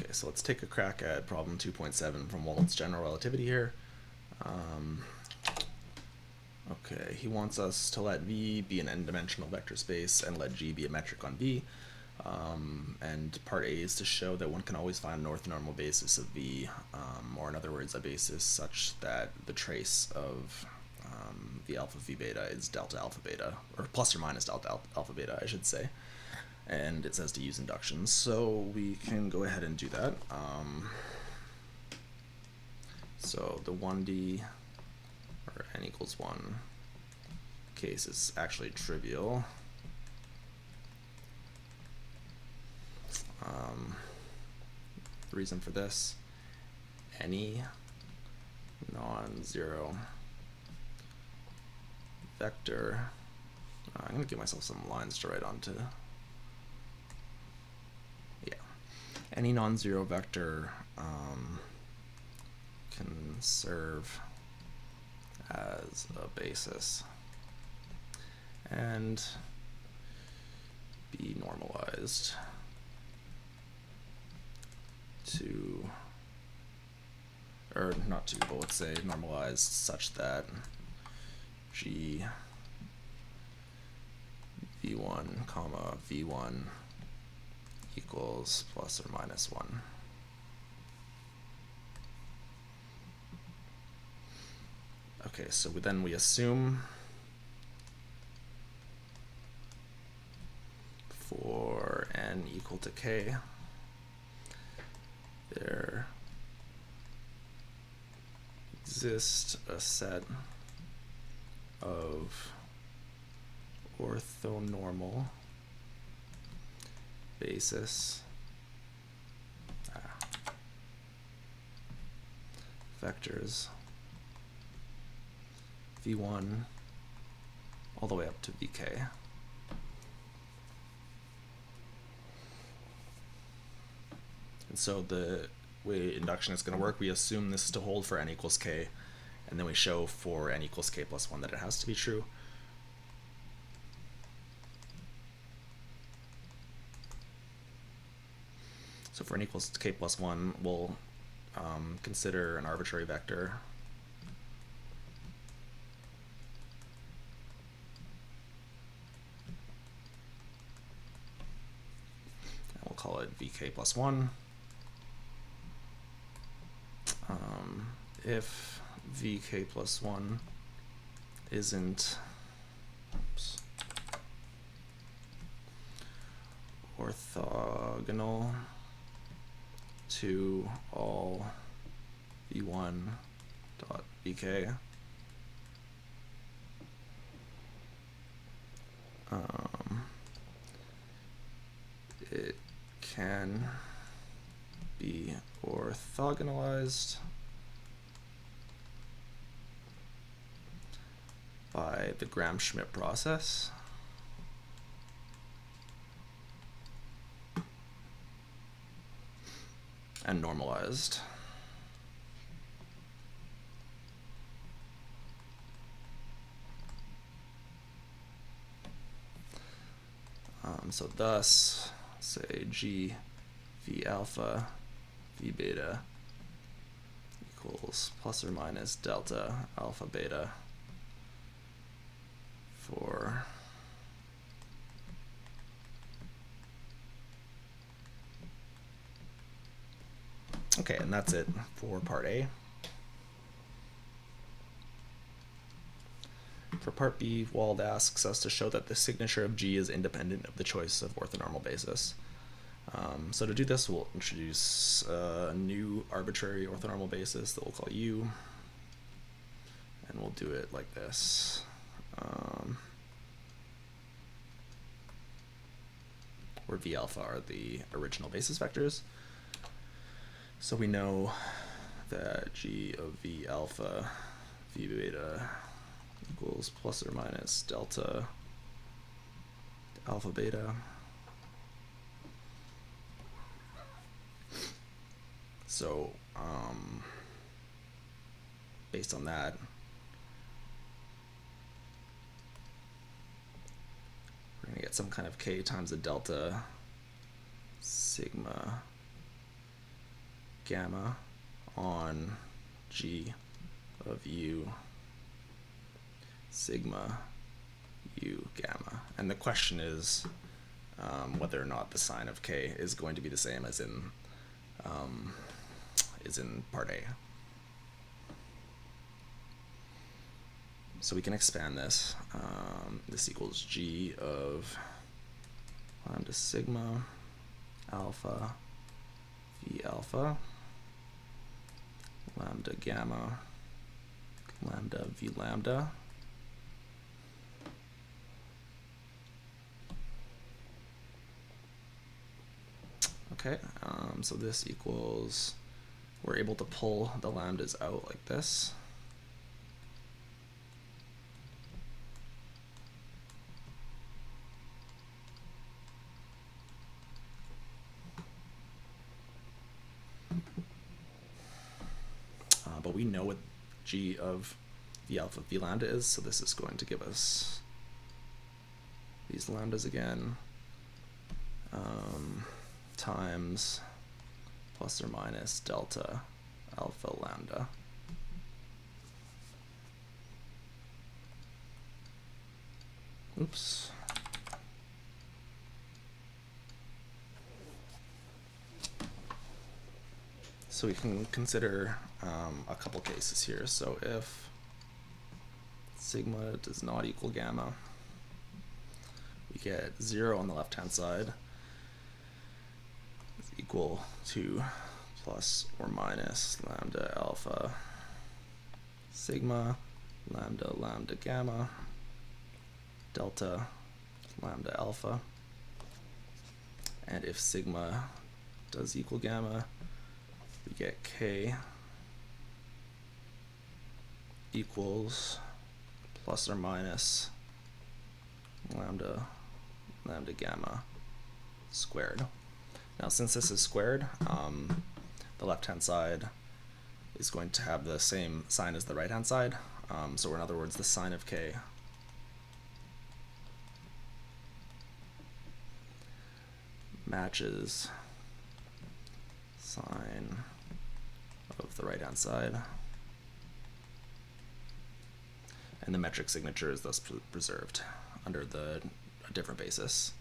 Okay, so let's take a crack at problem 2.7 from Wald's General Relativity here. Okay, he wants us to let V be an n-dimensional vector space and let G be a metric on V. And part A is to show that one can always find an orthonormal basis of V, or in other words, a basis such that the trace of the alpha V beta is delta alpha beta, or plus or minus delta alpha beta, I should say. And it says to use inductions, so we can go ahead and do that. So the 1D, or n equals 1 case is actually trivial. The reason for this, any non-zero vector, I'm going to give myself some lines to write onto. Yeah, any non-zero vector can serve as a basis and be normalized to, or not to, but let's say normalized such that G V1 comma V1 equals plus or minus 1. Okay, so then we assume for n equal to k, there exists a set of orthonormal basis vectors V1 all the way up to Vk. And so the way induction is going to work, we assume this is to hold for n equals k, and then we show for n equals k plus 1 that it has to be true. So for n equals k plus 1, we'll consider an arbitrary vector. And we'll call it vk plus 1. If vk plus 1 isn't orthogonal to all v1 dot vk, it can be orthogonalized by the Gram-Schmidt process. And normalized. So thus, say G V alpha V beta equals plus or minus delta alpha beta for okay, and that's it for part A. For part B, Wald asks us to show that the signature of G is independent of the choice of orthonormal basis. So to do this, we'll introduce a new arbitrary orthonormal basis that we'll call U, and we'll do it like this. Where V alpha are the original basis vectors. So we know that G of V alpha V beta equals plus or minus delta alpha beta. So based on that, we're going to get some kind of k times the delta sigma gamma on G of U sigma U gamma. And the question is whether or not the sign of K is going to be the same as in part A. So we can expand this. This equals G of lambda sigma alpha V alpha lambda gamma lambda V lambda okay, so this equals, we're able to pull the lambdas out like this. But we know what G of V alpha V lambda is, so this is going to give us these lambdas again, times plus or minus delta alpha lambda. Oops. So we can consider a couple cases here. So if sigma does not equal gamma, we get 0 on the left-hand side is equal to plus or minus lambda alpha sigma lambda lambda gamma delta lambda alpha. And if sigma does equal gamma, we get K equals plus or minus lambda lambda gamma squared. Now since this is squared, the left-hand side is going to have the same sign as the right-hand side. So in other words, the sign of K matches sign of the right-hand side. And the metric signature is thus preserved under a different basis.